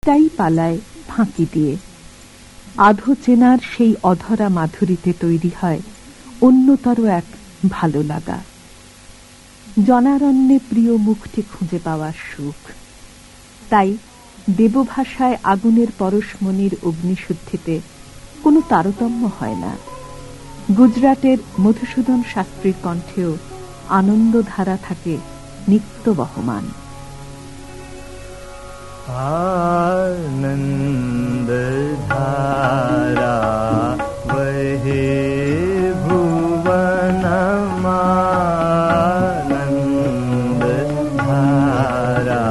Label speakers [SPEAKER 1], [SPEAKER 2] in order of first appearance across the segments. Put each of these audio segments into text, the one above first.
[SPEAKER 1] দিকটাই পালায় ফাঁকি দিয়ে। আধো চেনার সেই অধরা মাধুরীতে তৈরি হয় অন্যতর এক ভালো লাগা, জনারণ্যে প্রিয় মুখটি খুঁজে পাওয়ার সুখ। তাই দেবভাষায় আগুনের পরশমণির অগ্নিশুদ্ধিতে কোনো তারতম্য হয় না। গুজরাটের মধুসূদন শাস্ত্রীর কণ্ঠেও আনন্দধারা থাকে নিত্য বহমান।
[SPEAKER 2] आनंद धारा बहे भुवनमा, आनंद धारा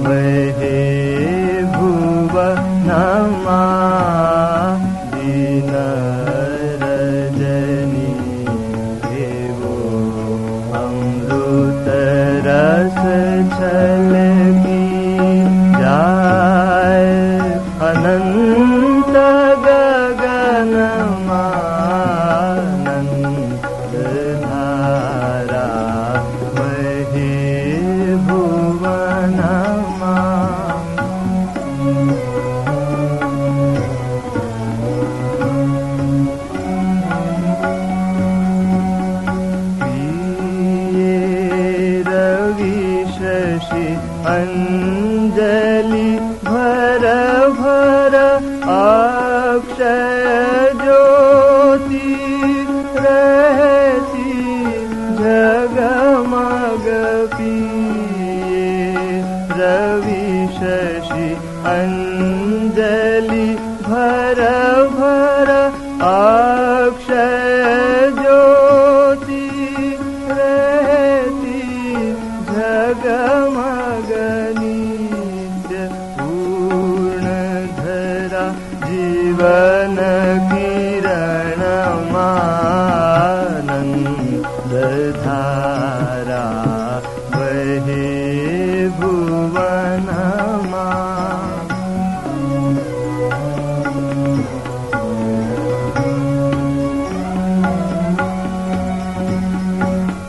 [SPEAKER 2] बहे भुवनमा, दीन रजनी देवो अमृत रस छलकी अनंत गगनमा, आनंद धारा बहे भुवनमा। रवि शशि अंजलि भर भर अक्षय ज्योति रहती जगमग पिए। रवि शशि अंजलि भर भर अक्षय ज्योति रहती जगमग जीवन किरण आनंद धारा बहे भुवनमा।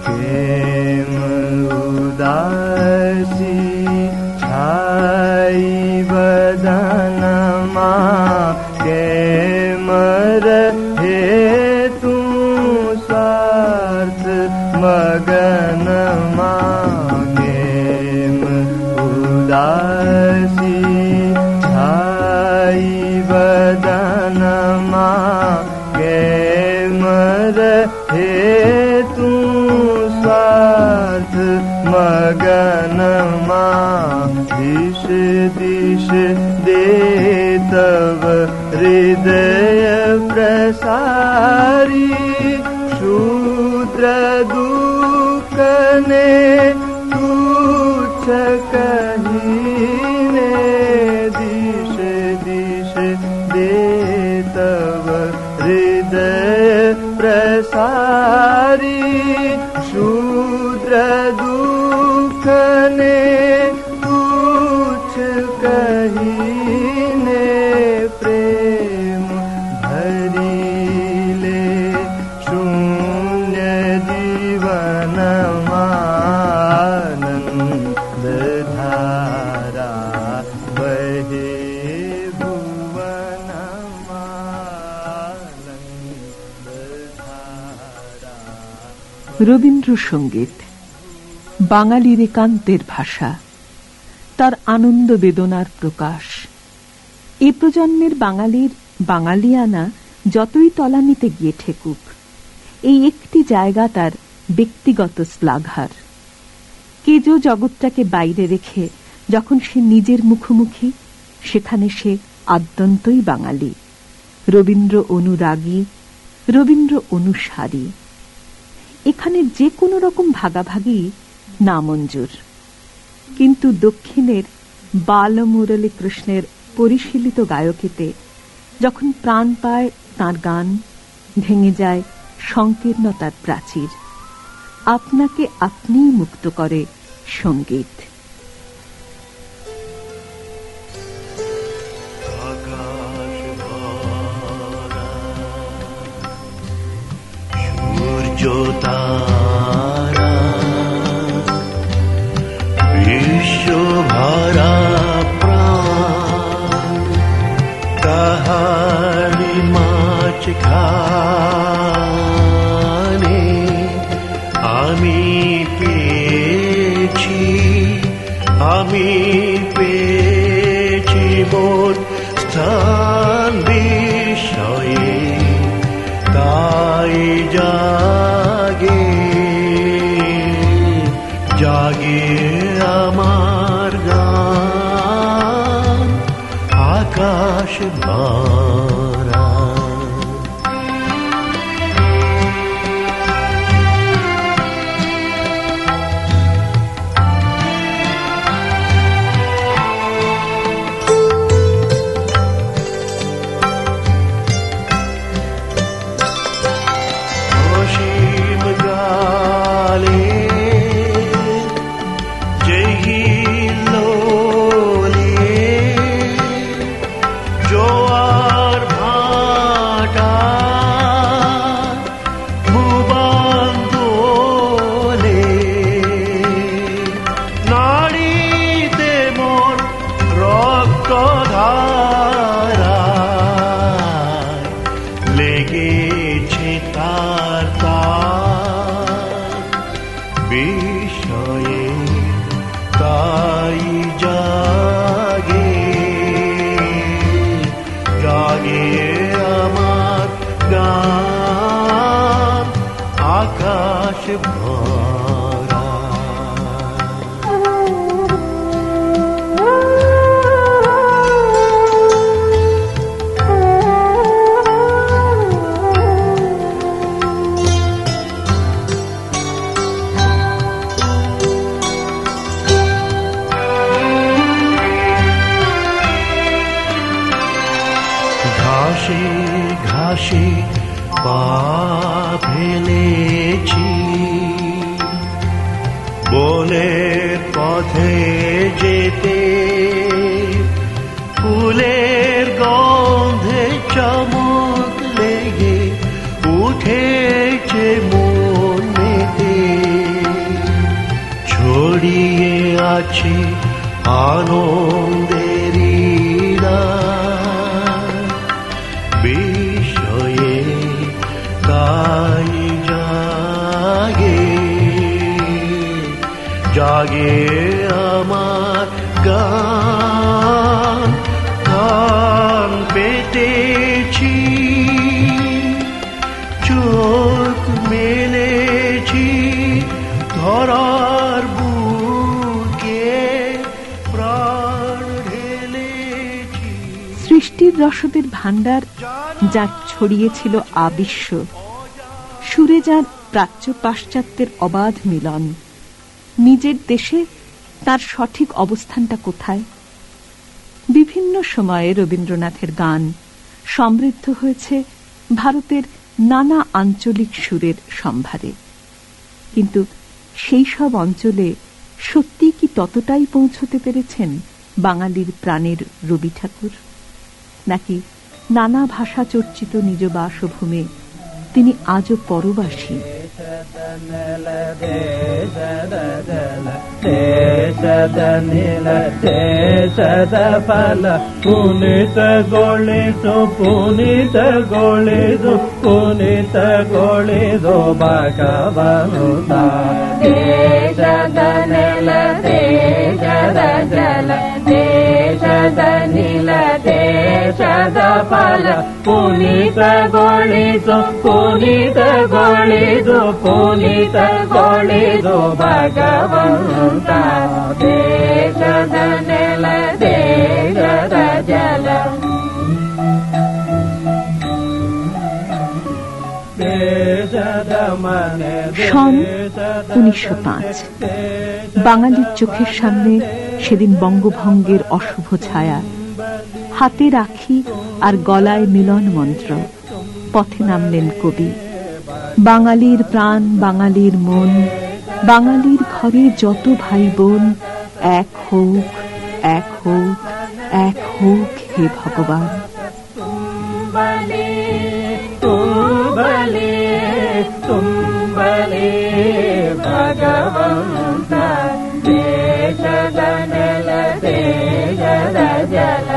[SPEAKER 2] प्रेम उदासी छाई बदनमा, केमर हे तू स्वार्थ मगनमा, केम उदासी छाई बदनमा, केमर हे तू स्वार्थ मगनमा। दिश दिश दे तव हृदय प्रसारी, शूद्र दुख ने तुच्छ कहीने। दिश दिश दे तव हृदय प्रसारी, शूद्र दुख ने तुच्छ कहीने। प्रेम भरीले शून्य जीवन, आनंद धारा बहे भुवनमा, आनंद धारा।
[SPEAKER 1] রবীন্দ্রসঙ্গীত বাঙালির একান্তের ভাষা, তার আনন্দ বেদনার প্রকাশ। এ প্রজন্মের বাঙালির বাঙালিয়ানা যতই তলানিতে গিয়ে ঠেকুক, এই একটি জায়গা তার ব্যক্তিগত শ্লাঘার। কেজো জগৎটাকে বাইরে রেখে যখন সে নিজের মুখোমুখি, সেখানে সে আদ্যন্তই বাঙালি, রবীন্দ্র অনুরাগী, রবীন্দ্র অনুসারী। এখানে যে কোনো রকম ভাগাভাগি নামঞ্জুর। কিন্তু দক্ষিণের বালমুরলী কৃষ্ণের পরিশীলিত গায়কিতে যখন প্রাণ পায় তাঁর গান, ভেঙে যায় সংকীর্ণতার প্রাচীর। আপনাকে আপনিই মুক্ত করে সঙ্গীত।
[SPEAKER 3] তারা বিশ্ব ভরা প্রাণ আমি পেয়েছি মোর স্থান বিষয়ে, তাই জাগে জাগে আমার গান আকাশ ভরা। লেগেছে তার বিষয়ে, তাই জাগে জাগে আমার গান আকাশ ভরা। ঘাসে ঘাসে পা ফেলেছি, বনের পথে যেতে ফুলের গন্ধে চমক লেগে উঠেছে মন মেতে, ছড়িয়ে আছে আনন্দেরই বিষয়ে, তাই জাগে জাগে আমার গান গান পেতেছি, চোখ মেলেছি ধরার বুকে, প্রাণ ঢেলেছি।
[SPEAKER 1] সৃষ্টির রসদের ভাণ্ডার যার ছড়িয়েছিল আবিশ্ব, সুরে যার প্রাচ্য পাশ্চাত্যের অবাধ মিলন, নিজের দেশে তার সঠিক অবস্থানটা কোথায়? বিভিন্ন সময়ে রবীন্দ্রনাথের গান সমৃদ্ধ হয়েছে ভারতের নানা আঞ্চলিক সুরের সম্ভারে, কিন্তু সেই সব অঞ্চলে সত্যি কি ততটাই পৌঁছতে পেরেছেন বাঙালির প্রাণের রবি ঠাকুর? নাকি নানা ভাষা চর্চিত নিজ বাসভূমে তিনি আজও পরবাসী?
[SPEAKER 4] পুনিত গলিದು পুনিತ গলিದು পুನಿತ গলিದು ಭಗವಂತ, ದೇಶದ ನೆಲ ದೇಶದ ಜಲ ದೇಶದ ನಿಲ ದೇಶದ ಫಲ, ಪುನಿತ ಗೊಳಿದು ಪುನಿತ ಗೊಳಿದು ಪುನಿತ ಗೊಳಿದು ಭಗವಂತ, ದೇಶದ ನೆಲ ದೇಶದ ಜಲ দেশದ মনে।
[SPEAKER 1] সন 1905 বাঙালির চোখের সামনে সেদিন বঙ্গভঙ্গের অশুভ ছায়া, হাতে রাখি আর গলায় মিলন মন্ত্র, পথে নামলেন কবি। বাঙালির প্রাণ বাঙালির মন, বাঙালির ঘরে যত ভাই বোন, এক হোক এক হোক এক হোক হে ভগবান।
[SPEAKER 4] তুম্বলে তুম্বলে ಭಗವಂತ, ದೇಶದ ನೆಲ ದೇಶದ ಜಲ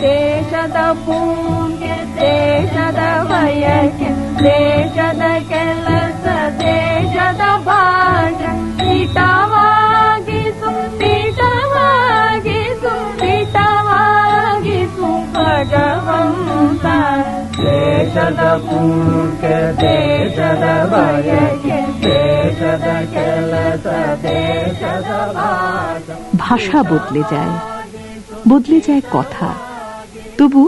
[SPEAKER 4] ದೇಶದ ಪುಣ್ಯ ದೇಶ ದೇಶದ ಬಯಕೆ ದೇಶದ ಕೆಲಸ ದೇಶದ ಭಾಷೆ ಹಿತವಾಗಿಸು ಹಿತವಾಗಿಸು ಹಿತವಾಗಿಸು ಭಗವಂತ ದೇಶದ ಪೂರ್ಕೆ ದೇಶದ ಬಯಕೆ ದೇಶದ ಕೆಲಸ ದೇಶದ ಭಾಷೆ
[SPEAKER 1] ভাষা বদলে যায় কথা, তবু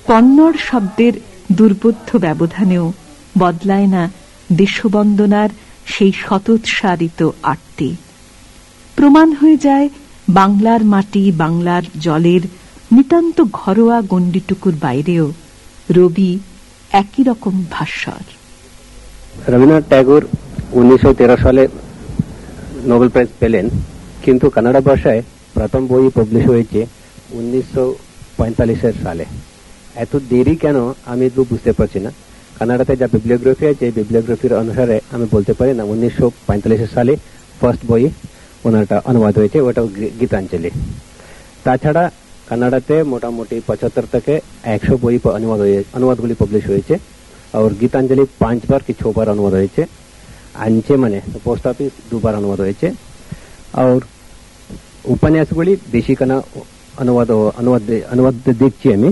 [SPEAKER 1] কন্নড় শব্দের দুর্বোধ্য ব্যবধানেও বদলায় না দেশবন্দনার সেই শতোৎসারিত আরতি। প্রমাণ হয়ে যায় বাংলার মাটি, বাংলার জলের নিতান্ত ঘরোয়া গণ্ডিটুকুর বাইরেও রবি একই রকম ভাস্বর।
[SPEAKER 5] রবীন্দ্রনাথ ট্যাগোর 1913 সালে নোবেল প্রাইজ পেলেন, কিন্তু কানাডা ভাষায় প্রথম বই পাবলিশ হয়েছে 1945 সালে। এত দেরি কেন আমি তো বুঝতে পারছি না। কানাডাতে যা বিবলিওগ্রাফি আছে, এই বিবলিওগ্রাফির অনুসারে আমি বলতে পারি না 1945 সালে ফার্স্ট বই ওনারটা অনুবাদ হয়েছে, ওটাও গীতাঞ্জলি। তাছাড়া কানাডাতে মোটামুটি 75 থেকে 100 বই অনুবাদগুলি পাবলিশ হয়েছে, আর গীতাঞ্জলি 5 বার কি 6 বার অনুবাদ হয়েছে। আনছে মানে পোস্ট অফিস 2 বার অনুবাদ হয়েছে। আর উপন্যাসগুলি বেশি কেনা অনুবাদ দেখছি আমি।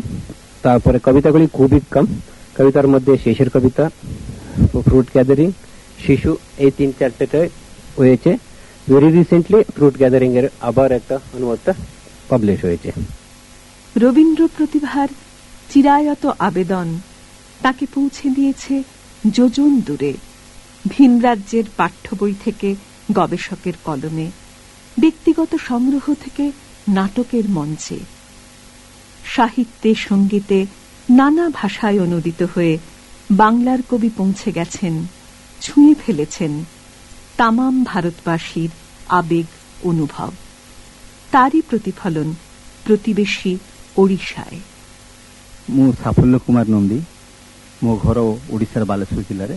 [SPEAKER 5] তারপরে কবিতাগুলি খুবই কম। কবিতার মধ্যে শেষের কবিতা, ফ্রুট গ্যাদারিং, শিশু, এই 3-4টা হয়েছে। ভেরি রিসেন্টলি ফ্রুট গ্যাদারিং এর আবার একটা অনুবাদটা পাবলিশ হয়েছে।
[SPEAKER 1] রবীন্দ্র প্রতিভার চিরায়ত আবেদন তাকে পৌঁছে দিয়েছে যোজন দূরে, ভিন রাজ্যের পাঠ্য বই থেকে গবেষকের কলমে, ব্যক্তিগত সংগ্রহ থেকে নাটকের মঞ্চে, সাহিত্যে সঙ্গীতে নানা ভাষায় অনুদিত হয়ে বাংলার কবি পৌঁছে গেছেন, ছুঁয়ে ফেলেছেন তামাম ভারতবাসীর আবেগ অনুভব। তারই প্রতিফলন প্রতিবেশী ওড়িশায়।
[SPEAKER 6] ମୁଁ ସାଫଲ୍ୟ କୁମାର ନନ୍ଦୀ, ମୋ ଘର ଓଡ଼ିଶାର ବାଲେଶ୍ୱର ଜିଲ୍ଲାରେ।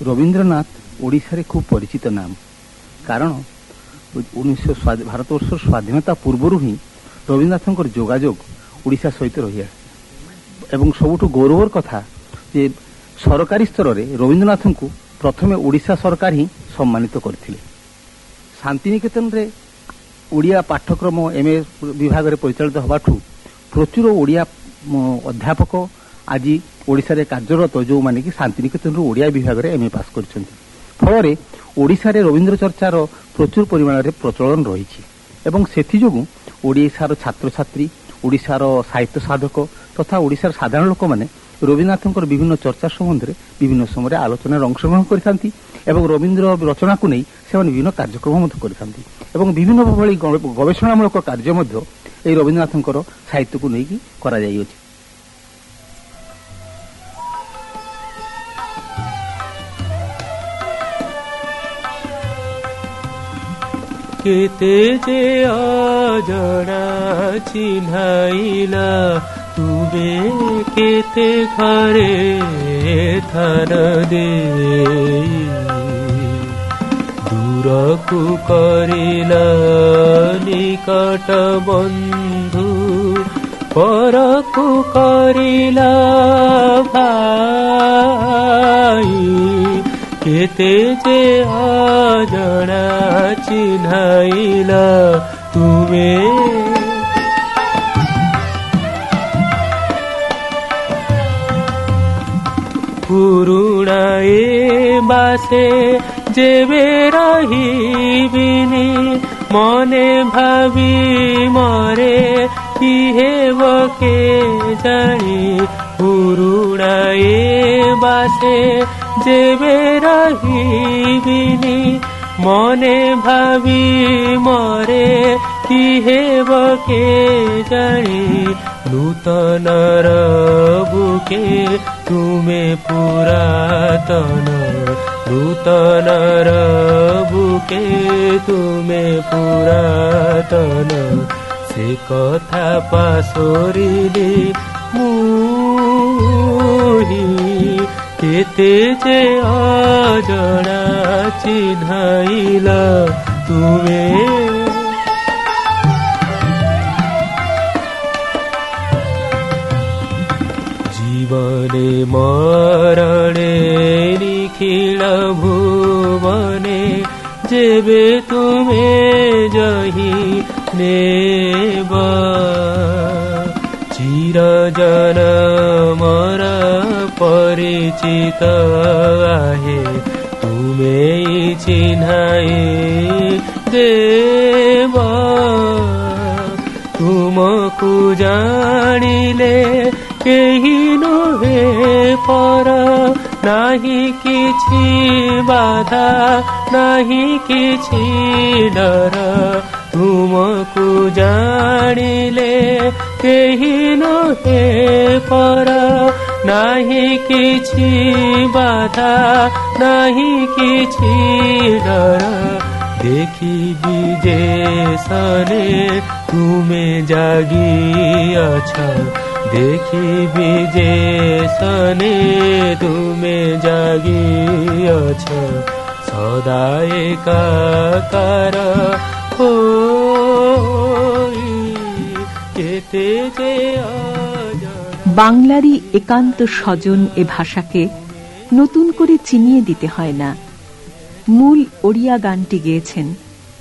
[SPEAKER 6] ରବୀନ୍ଦ୍ରନାଥ ଓଡ଼ିଶାରେ ଖୁବ୍ ପରିଚିତ ନାମ, କାରଣ ଭାରତବର୍ଷର ସ୍ୱାଧୀନତା ପୂର୍ବରୁ ହିଁ ରବୀନ୍ଦ୍ରନାଥଙ୍କର ଯୋଗାଯୋଗ ଓଡ଼ିଶା ସହିତ ରହିଆସିଛି। ଏବଂ ସବୁଠୁ ଗୌରବର କଥା ଯେ ସରକାରୀ ସ୍ତରରେ ରବୀନ୍ଦ୍ରନାଥଙ୍କୁ ପ୍ରଥମେ ଓଡ଼ିଶା ସରକାର ହିଁ ସମ୍ମାନିତ କରିଥିଲେ। ଶାନ୍ତିନିକେତନରେ ଓଡ଼ିଆ ପାଠ୍ୟକ୍ରମ MA ବିଭାଗରେ ପରିଚାଳିତ ହେବାଠୁ ପ୍ରଚୁର ଓଡ଼ିଆ ଅଧ୍ୟାପକ ଆଜି ଓଡ଼ିଶାରେ କାର୍ଯ୍ୟରତ, ଯେଉଁମାନେ କି ଶାନ୍ତିନିକେତନରୁ ଓଡ଼ିଆ ବିଭାଗରେ MA ପାସ୍ କରିଛନ୍ତି। ଫଳରେ ଓଡ଼ିଶାରେ ରବୀନ୍ଦ୍ର ଚର୍ଚ୍ଚାର ପ୍ରଚୁର ପରିମାଣରେ ପ୍ରଚଳନ ରହିଛି ଏବଂ ସେଥିଯୋଗୁଁ ଓଡ଼ିଶାର ଛାତ୍ରଛାତ୍ରୀ, ଓଡ଼ିଶାର ସାହିତ୍ୟ ସାଧକ ତଥା ଓଡ଼ିଶାର ସାଧାରଣ ଲୋକମାନେ ରବୀନ୍ଦ୍ରନାଥଙ୍କର ବିଭିନ୍ନ ଚର୍ଚ୍ଚା ସମ୍ବନ୍ଧରେ ବିଭିନ୍ନ ସମୟରେ ଆଲୋଚନାରେ ଅଂଶଗ୍ରହଣ କରିଥାନ୍ତି ଏବଂ ରବୀନ୍ଦ୍ର ରଚନାକୁ ନେଇ ସେମାନେ ବିଭିନ୍ନ କାର୍ଯ୍ୟକ୍ରମ ମଧ୍ୟ କରିଥାନ୍ତି ଏବଂ ବିଭିନ୍ନ ଭଳି ଗବେଷଣାମୂଳକ କାର୍ଯ୍ୟ ମଧ୍ୟ ଏହି ରବୀନ୍ଦ୍ରନାଥଙ୍କର ସାହିତ୍ୟକୁ ନେଇକି କରାଯାଇଅଛି।
[SPEAKER 7] কেতে যে অজনা চিহ্নাইলা তুবে কেতে ঘরে থান দে দূরকু করিলা নিকট বন্ধু পরকু করিলা ভাই কেতে যে অজনা চিহ্নাইলা তুমে পুরুণায়ে বাসে যেবে রহিবিনি মনে ভাবি মরে কি হেব কে জানি পুরুণায়ে বাসে যেবে রহিবিনি মনে ভাবি মরে কি হেব কে জানি নূতনর বুকে তুমে পুরাতন নূতনর বুকে তুমে পুরাতন সে কথা পাশরিলি মুহি কেতে যে অজনা চিহ্নাইলা তুমে जीवने मरणे निखिल भुवने जेबे तुमे जही नेबा चिरजन मर परिचित आहे तुमे चिन्हाई देवा तुमको जानिले केही नुहे पर नाही किछि बाधा नाही किछि डर तुमको जानिले केही नुहे पर नाही किछि बाधा नाही किछि डर देखिबि जे सने तुमे जागी अछ देखिबि जे सने तुमे जागी अछ सदा एकाकार होई केते जे
[SPEAKER 1] বাংলারই একান্ত স্বজন এ ভাষাকে নতুন করে চিনিয়ে দিতে হয় না। মূল ওড়িয়া গানটি গেয়েছেন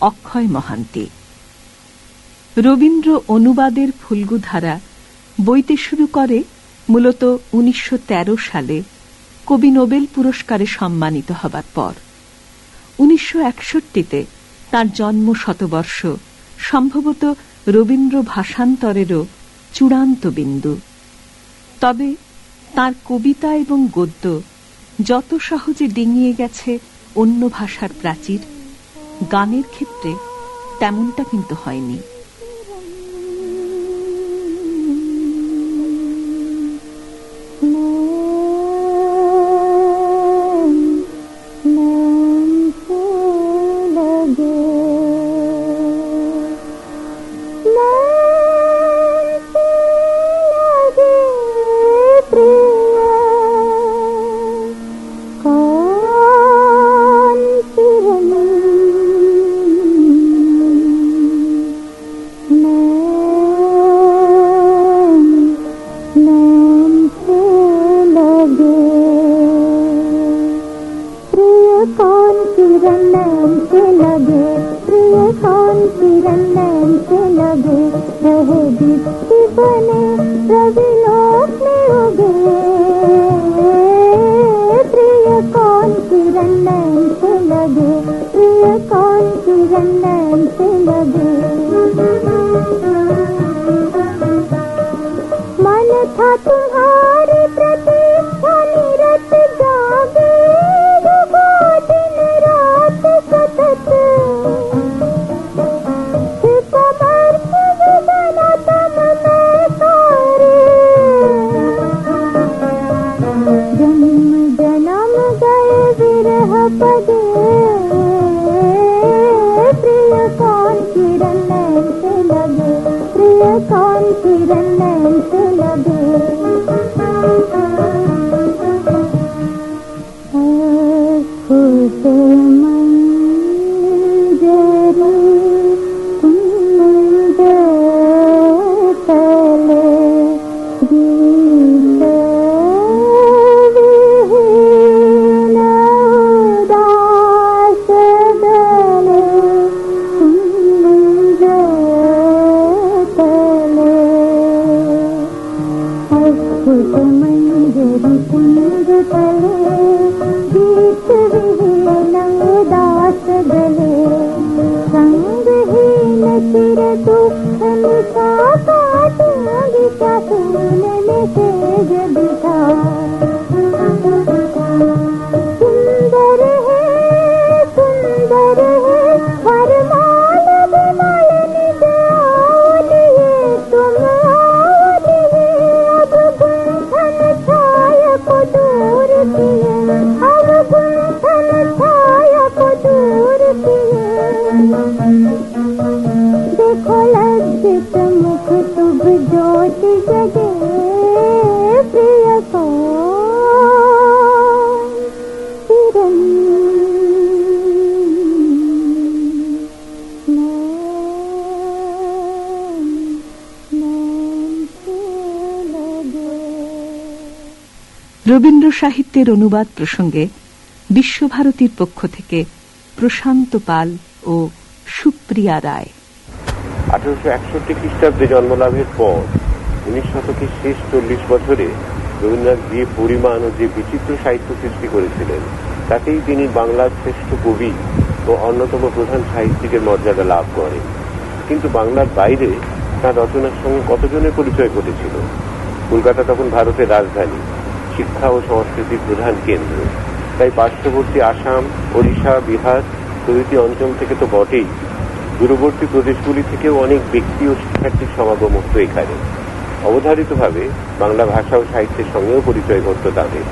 [SPEAKER 1] অক্ষয় মহান্তি। রবীন্দ্র অনুবাদের ফুল্গুধারা বইতে শুরু করে মূলত 1913 সালে কবি নোবেল পুরস্কারে সম্মানিত হবার পর। 1961-তে তাঁর জন্ম শতবর্ষ, সম্ভবত রবীন্দ্র ভাষান্তরেরও চূড়ান্ত বিন্দু। তবে তাঁর কবিতা এবং গদ্য যত সহজে ডিঙিয়ে গেছে অন্য ভাষার প্রাচীর, গানের ক্ষেত্রে তেমনটা কিন্তু হয়নি।
[SPEAKER 8] प्रिय
[SPEAKER 1] রবীন্দ্র সাহিত্যের অনুবাদ প্রসঙ্গে বিশ্বভারতীর পক্ষ থেকে প্রশান্ত পাল ও সুপ্রিয়া রায়।
[SPEAKER 8] 1861 খ্রিস্টাব্দে জন্মলাভের পর 19 শতকের শেষ 40 বছরে রবীন্দ্রনাথ যে পরিমাণ ও যে বিচিত্র সাহিত্য সৃষ্টি করেছিলেন, তাতেই তিনি বাংলার শ্রেষ্ঠ কবি ও অন্যতম প্রধান সাহিত্যিকের মর্যাদা লাভ করেন। কিন্তু বাংলার বাইরে তাঁর রচনার সঙ্গে কতজনের পরিচয় ঘটেছিল? কলকাতা তখন ভারতের রাজধানী, শিক্ষা ও সংস্কৃতির প্রধান কেন্দ্র। তাই পার্শ্ববর্তী আসাম, ওড়িশা, বিহার প্রভৃতি অঞ্চল থেকে তো বটেই, দূরবর্তী প্রদেশগুলি থেকেও অনেক ব্যক্তি ও শিক্ষার্থীর সমাগম হতো এখানে। অবধারিতভাবে বাংলা ভাষা ও সাহিত্যের সঙ্গেও পরিচয় ঘটত তাদের।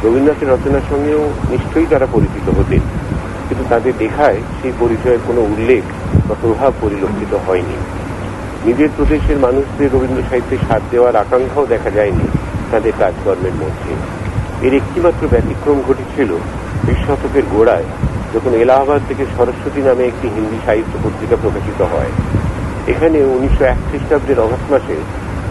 [SPEAKER 8] রবীন্দ্রনাথের রচনার সঙ্গেও নিশ্চয়ই তারা পরিচিত হতেন, কিন্তু তাদের লেখায় সেই পরিচয়ের কোনো উল্লেখ বা প্রভাব পরিলক্ষিত হয়নি। নিজের প্রদেশের মানুষদের রবীন্দ্র সাহিত্যে সাথ দেওয়ার আকাঙ্ক্ষাও দেখা যায়নি তাদের কাজকর্মের মধ্যে। এর একটিমাত্র ব্যতিক্রম ঘটেছিল 20 শতকের গোড়ায়, যখন এলাহাবাদ থেকে সরস্বতী নামে একটি হিন্দি সাহিত্য পত্রিকা প্রকাশিত হয়। এখানে 1901 খ্রিস্টাব্দের অগাস্ট মাসে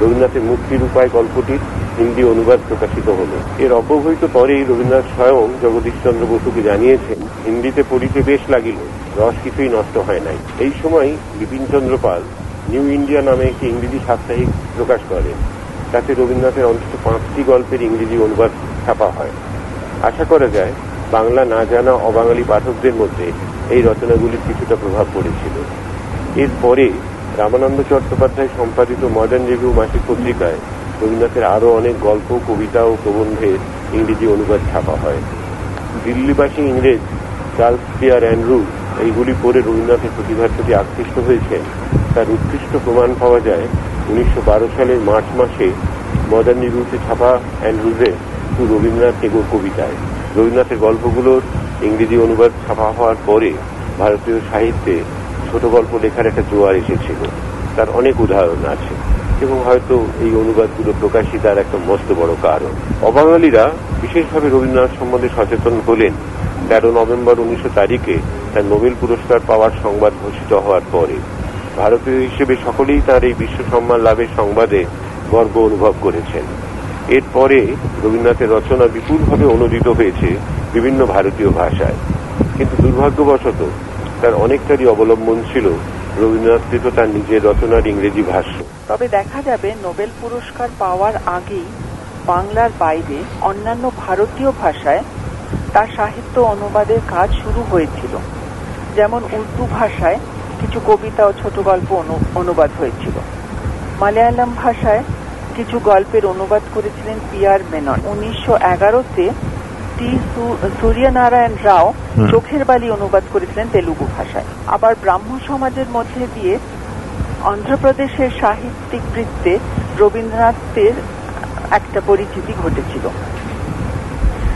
[SPEAKER 8] রবীন্দ্রনাথের মুক্তির উপায় গল্পটির হিন্দি অনুবাদ প্রকাশিত হল। এর অব্যবহিত পরেই রবীন্দ্রনাথ স্বয়ং জগদীশচন্দ্র বসুকে জানিয়েছেন, হিন্দিতে পড়িতে বেশ লাগিল, রস কিছুই নষ্ট হয় নাই। এই সময় বিপিনচন্দ্র পাল নিউ ইন্ডিয়া নামে একটি ইংরেজি সাপ্তাহিক প্রকাশ করেন। তাতে রবীন্দ্রনাথের অন্তত 5টি গল্পের ইংরেজি অনুবাদ ছাপা হয়। আশা করা যায় বাংলা না জানা অবাঙালি পাঠকদের মধ্যে এই রচনাগুলির কিছুটা প্রভাব পড়েছিল। এরপরে রামানন্দ চট্টোপাধ্যায় সম্পাদিত মডার্ন রিভিউ মাসিক পত্রিকায় রবীন্দ্রনাথের আরও অনেক গল্প, কবিতা ও প্রবন্ধের ইংরেজি অনুবাদ ছাপা হয়। দিল্লিবাসী ইংরেজ চার্লস পিয়ার অ্যান্ড্রু এইগুলি পড়ে রবীন্দ্রনাথের প্রতিভার প্রতি আকৃষ্ট হয়েছেন, তার উৎকৃষ্ট প্রমাণ পাওয়া যায় 1912 সালের মার্চ মাসে মডার্ন রিভিউতে ছাপা অ্যান্ড্রুজের টু রবীন্দ্রনাথ টেগোর কবিতায়। রবীন্দ্রনাথের গল্পগুলোর ইংরেজি অনুবাদ ছাপা হওয়ার পরে ভারতীয় সাহিত্যে ছোট গল্প লেখার একটা জোয়ার এসেছিল। তার অনেক উদাহরণ আছে এবং হয়তো এই অনুবাদগুলো প্রকাশই তার একটা মস্ত বড় কারণ। অবাঙালিরা বিশেষভাবে রবীন্দ্রনাথ সম্বন্ধে সচেতন হলেন 13 নভেম্বর 1900 তারিখে তার নোবেল পুরস্কার পাওয়ার সংবাদ ঘোষিত হওয়ার পরে। ভারতীয় হিসেবে সকলেই তার এই বিশ্ব সম্মান লাভের সংবাদে গর্ব অনুভব করেছেন। এরপরে রবীন্দ্রনাথের রচনা বিপুলভাবে অনুদিত হয়েছে বিভিন্ন ভারতীয় ভাষায়, কিন্তু দুর্ভাগ্যবশত তার অনেকটারই অবলম্বন ছিল রবীন্দ্রনাথকৃত তার নিজের রচনার ইংরেজি ভাষ্য।
[SPEAKER 9] তবে দেখা যাবে নোবেল পুরস্কার পাওয়ার আগেই বাংলার বাইরে অন্যান্য ভারতীয় ভাষায় তার সাহিত্য অনুবাদের কাজ শুরু হয়েছিল। যেমন উর্দু ভাষায় কিছু কবিতা ও ছোট গল্প অনুবাদ হয়েছিল। মালয়ালম ভাষায় কিছু গল্পের অনুবাদ করেছিলেন পিয়ার মেনন। 1911-তে টি সূর্যনারায়ণ রাও চোখের বালি অনুবাদ করেছিলেন তেলুগু ভাষায়। আবার ব্রাহ্ম সমাজের মধ্যে দিয়ে অন্ধ্রপ্রদেশের সাহিত্যিক বৃত্তে রবীন্দ্রনাথের একটা পরিচিতি ঘটেছিল।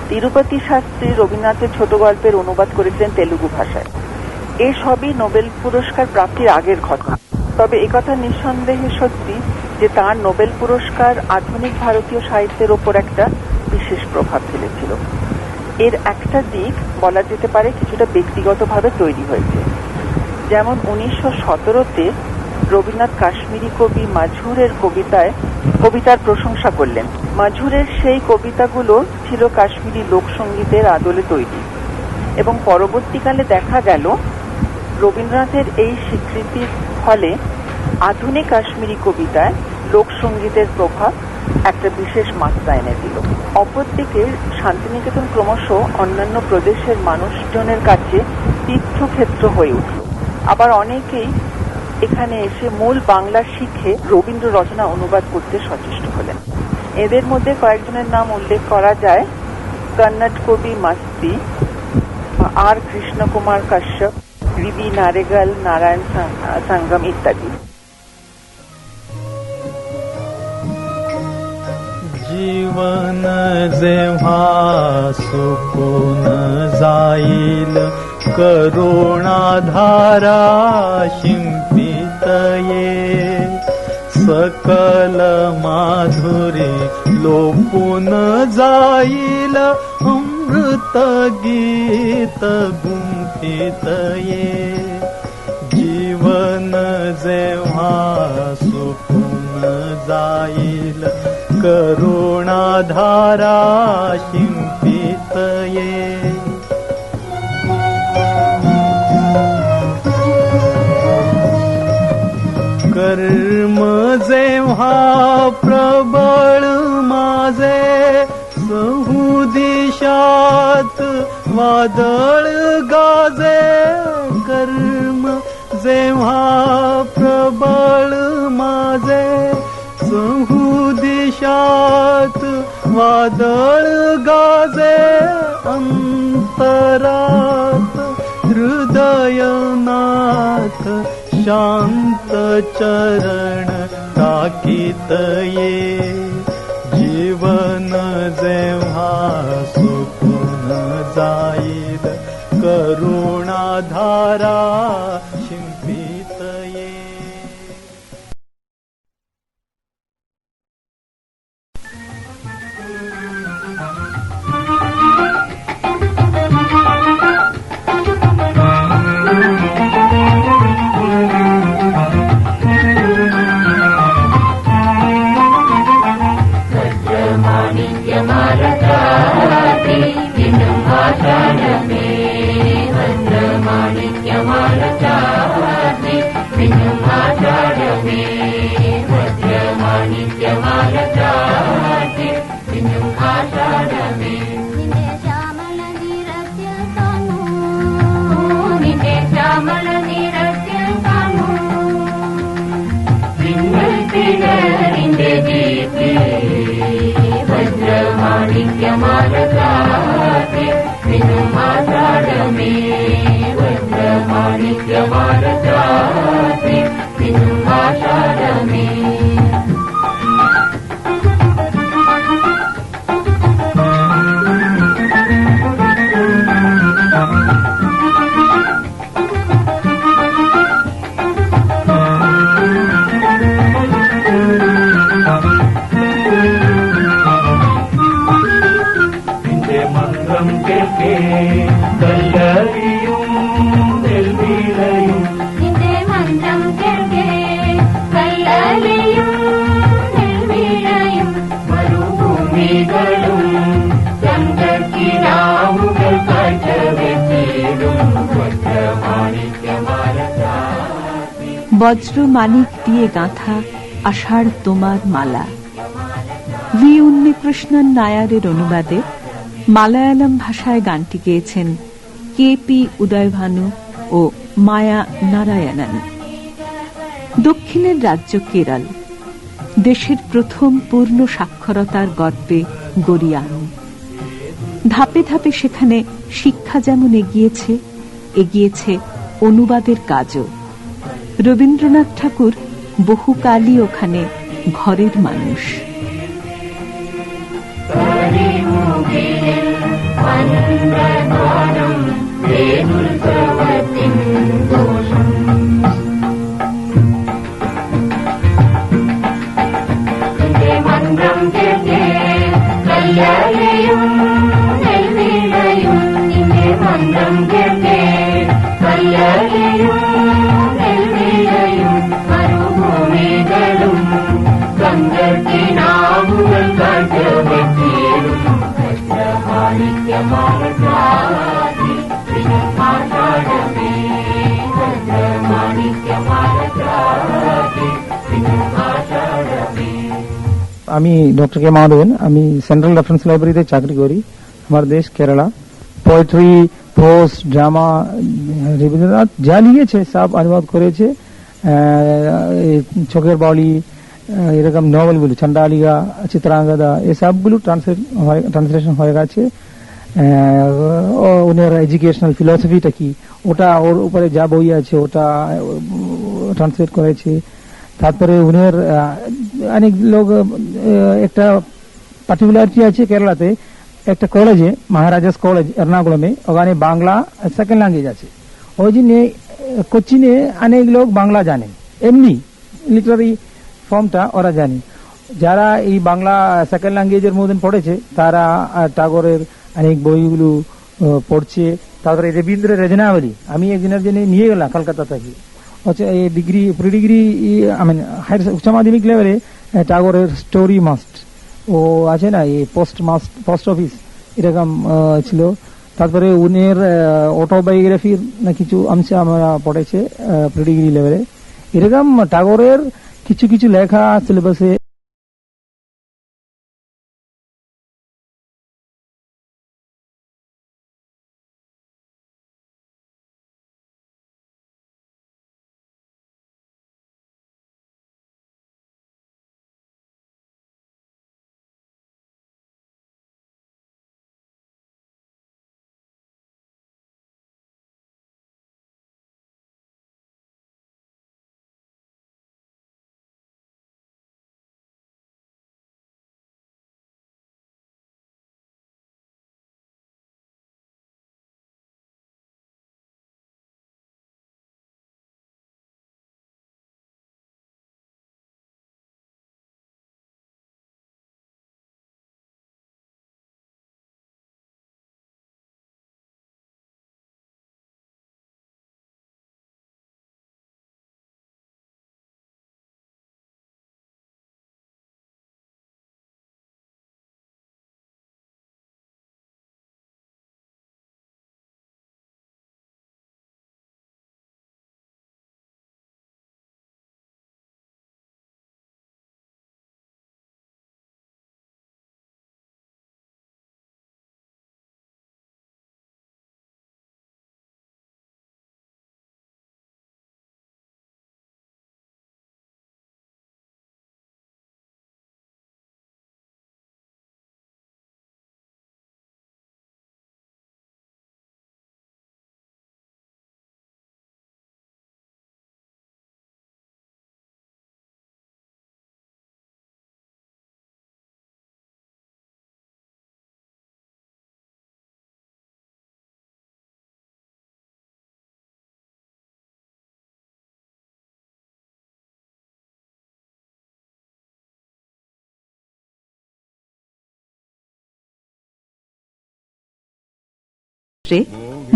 [SPEAKER 9] তিরুপতি শাস্ত্রী রবীন্দ্রনাথের ছোট গল্পের অনুবাদ করেছিলেন তেলুগু ভাষায়। এসবই নোবেল পুরস্কার প্রাপ্তির আগের ঘটনা। তবে একথা নিঃসন্দেহে সত্যি যে তার নোবেল পুরস্কার আধুনিক ভারতীয় সাহিত্যের ওপর একটা বিশেষ প্রভাব ফেলেছিল। এর একটা দিক বলা যেতে পারে কিছুটা ব্যক্তিগতভাবে তৈরি হয়েছে। যেমন 1917-তে রবীন্দ্রনাথ কাশ্মীরি কবি মাজহুরের কবিতার প্রশংসা করলেন। মাজহুরের সেই কবিতাগুলো ছিল কাশ্মীরি লোকসঙ্গীতের আদলে তৈরি এবং পরবর্তীকালে দেখা গেল রবীন্দ্রনাথের এই স্বীকৃতির ফলে আধুনিক কাশ্মীরি কবিতায় লোকসঙ্গীতের প্রভাব একটা বিশেষ মাত্রা এনে দিল। অপরদিকে শান্তিনিকেতন ক্রমশ অন্যান্য প্রদেশের মানুষজনের কাছে তীর্থক্ষেত্র হয়ে উঠল। আবার অনেকেই এখানে এসে মূল বাংলা শিখে রবীন্দ্র রচনা অনুবাদ করতে সচেষ্ট হলেন। এদের মধ্যে কয়েকজনের নাম উল্লেখ করা যায়: কন্নড় কবি মাস্তি, আর কৃষ্ণ কুমার কাশ্যপ, বি নারেগল, নারায়ণ সঙ্গম ইত্যাদি।
[SPEAKER 7] जीवन जेव्हा सुकून जाईल, करुणाधारा शिंपित येईल, सकल माधुरी लोपून जाईल, अमृत गीत गुंफित येईल. जीवन जेव्हा सुकून जाईल, करुणाधारा शिंपितये कर्म जेव्हा प्रबळ माझे सहूदिशात वादळ गाजे कर्म जेव्हा प्रबळ माझे सहूदिशात वादळ गाजे अंतरात हृदयनाथ शांत चरण टाकीतये जीवन जेव्हा सुकून जाईल करुणाधारा शिंपितये
[SPEAKER 1] বজ্র মানিক দিয়ে গাঁথা আষাঢ় তোমার মালা। ভি উন্নিকৃষ্ণন নায়ারের অনুবাদে মালায়ালাম ভাষায় গানটি গেয়েছেন কে.পি. উদয়ভানু ও মায়া নারায়ণন। দক্ষিণের রাজ্য কেরল, দেশের প্রথম পূর্ণ সাক্ষরতার গর্বে গরিয়ান। ধাপে ধাপে সেখানে শিক্ষা যেমন এগিয়েছে অনুবাদের কাজও। রবীন্দ্রনাথ ঠাকুর বহুকালই ওখানে ঘরের মানুষ।
[SPEAKER 10] আমি ডক্টর কে মাধবন, আমি সেন্ট্রাল রেফারেন্স লাইব্রেরিতে চাকরি করি। আমার দেশ Kerala. Poetry, pros, drama Rabindranath যা লিখেছে সব অনুবাদ করেছে। চোখের বাউলি এরকম নভেলগুলো, চন্ডালিকা, চিত্রাঙ্গদা, এই সবগুলো ট্রান্সলেশন হয়ে গেছে। ওনার এডুকেশনাল ফিলসফিটা কি ওটা, ওর উপরে যা বই আছে ওটা ট্রান্সলেট করেছে। তারপরে উনার অনেক লোক, একটা পার্টিকুলারিটি আছে কেরালাতে, একটা কলেজে মহারাজাস কলেজ এর্নাকুলামে, ওখানে বাংলা সেকেন্ড ল্যাঙ্গুয়েজ আছে। ওই জন্য কোচিনে অনেক লোক বাংলা জানে, এমনি লিটারারি ফর্মটা ওরা জানে। যারা এই বাংলা সেকেন্ড ল্যাঙ্গুয়েজের মধ্যে পড়েছে তারা টাগরের অনেক বইগুলো পড়ছে। তারপরে রবীন্দ্রের রচনাবলী আমি একদিনের জন্য নিয়ে গেলাম কলকাতা থেকে। ডিগ্রি, প্রি ডিগ্রি, উচ্চ মাধ্যমিক লেভেলে টাগরের স্টোরি মাস্ট ও আছে না এই পোস্ট অফিস এরকম ছিল। তারপরে উনের অটোবায়োগ্রাফির না কিছু অংশে আমরা পড়েছে প্রিডিগ্রি লেভেলে। এরকম টাগোরের কিছু কিছু লেখা সিলেবাসে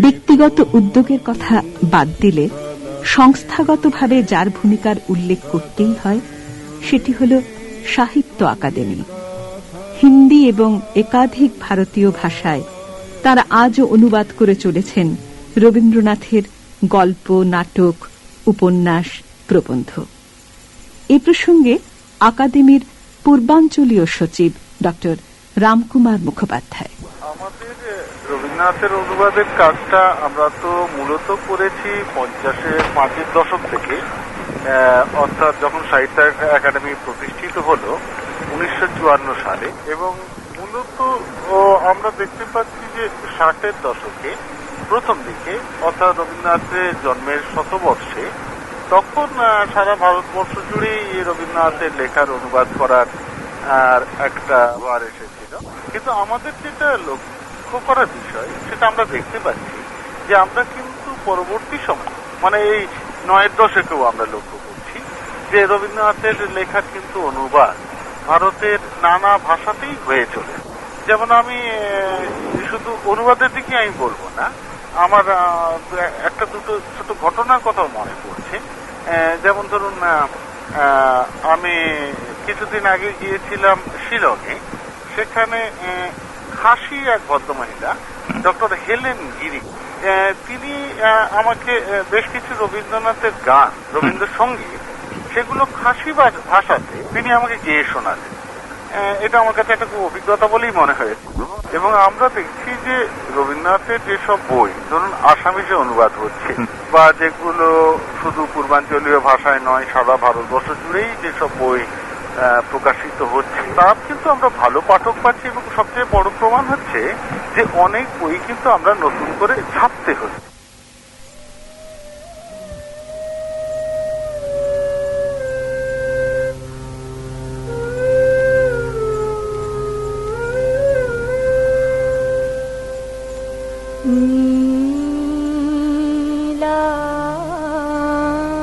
[SPEAKER 1] ব্যক্তিগত উদ্যোগের কথা বাদ দিলে সংস্থাগতভাবে যার ভূমিকার উল্লেখ করতেই হয় সেটি হল সাহিত্য আকাদেমি। হিন্দি এবং একাধিক ভারতীয় ভাষায় তারা আজও অনুবাদ করে চলেছেন রবীন্দ্রনাথের গল্প, নাটক, উপন্যাস, প্রবন্ধ। এ প্রসঙ্গে আকাদেমির পূর্বাঞ্চলীয় সচিব ডক্টর রামকুমার মুখোপাধ্যায়।
[SPEAKER 11] আমাদের রবীন্দ্রনাথের অনুবাদের কাজটা আমরা তো মূলত করেছি ৫০-এর দশক থেকে, অর্থাৎ যখন সাহিত্য একাডেমি প্রতিষ্ঠিত হল ১৯৫৪ সালে, এবং মূলত আমরা দেখতে পাচ্ছি যে ৬০-এর দশকে প্রথম দিকে, অর্থাৎ রবীন্দ্রনাথের জন্মের শতবর্ষে, তখন সারা ভারতবর্ষ জুড়েই রবীন্দ্রনাথের লেখার অনুবাদ করার একটা বার এসেছিল। কিন্তু আমাদের যেটা লক্ষ্য করার বিষয় সেটা আমরা দেখতে পাচ্ছি যে আমরা কিন্তু পরবর্তী সময়, মানে এই ৯-এর দশকেও আমরা লক্ষ্য করছি যে রবীন্দ্রনাথের লেখার কিন্তু অনুবাদ ভারতের নানা ভাষাতেই হয়ে চলে। যেমন আমি শুধু অনুবাদের দিকে আমি বলবো না, আমার একটা দুটো ছোট ঘটনার কথা মনে পড়ছে। যেমন ধরুন, আমি কিছুদিন আগে গিয়েছিলাম শিলংয়ে। সেখানে খাসি এক ভদ্রমহিলা, ডক্টর হেলেন গিরি, তিনি আমাকে বেশ কিছু রবীন্দ্রনাথের গান, রবীন্দ্রসঙ্গীত, সেগুলো খাসি ভাষাতে তিনি আমাকে গেয়ে শোনালেন। এটা আমার কাছে একটা খুব অভিজ্ঞতা বলেই মনে হয়েছিল। এবং আমরা দেখছি যে রবীন্দ্রনাথের যেসব বই ধরুন আসামিজে অনুবাদ হচ্ছে, বা যেগুলো শুধু পূর্বাঞ্চলীয় ভাষায় নয়, সারা ভারতবর্ষ জুড়েই যেসব বই প্রকাশিত হচ্ছে, তার কিন্তু আমরা ভালো পাঠক পাচ্ছি। এবং সবচেয়ে বড় প্রমাণ হচ্ছে যে অনেক বই কিন্তু আমরা নতুন করে ছাপতে হচ্ছে।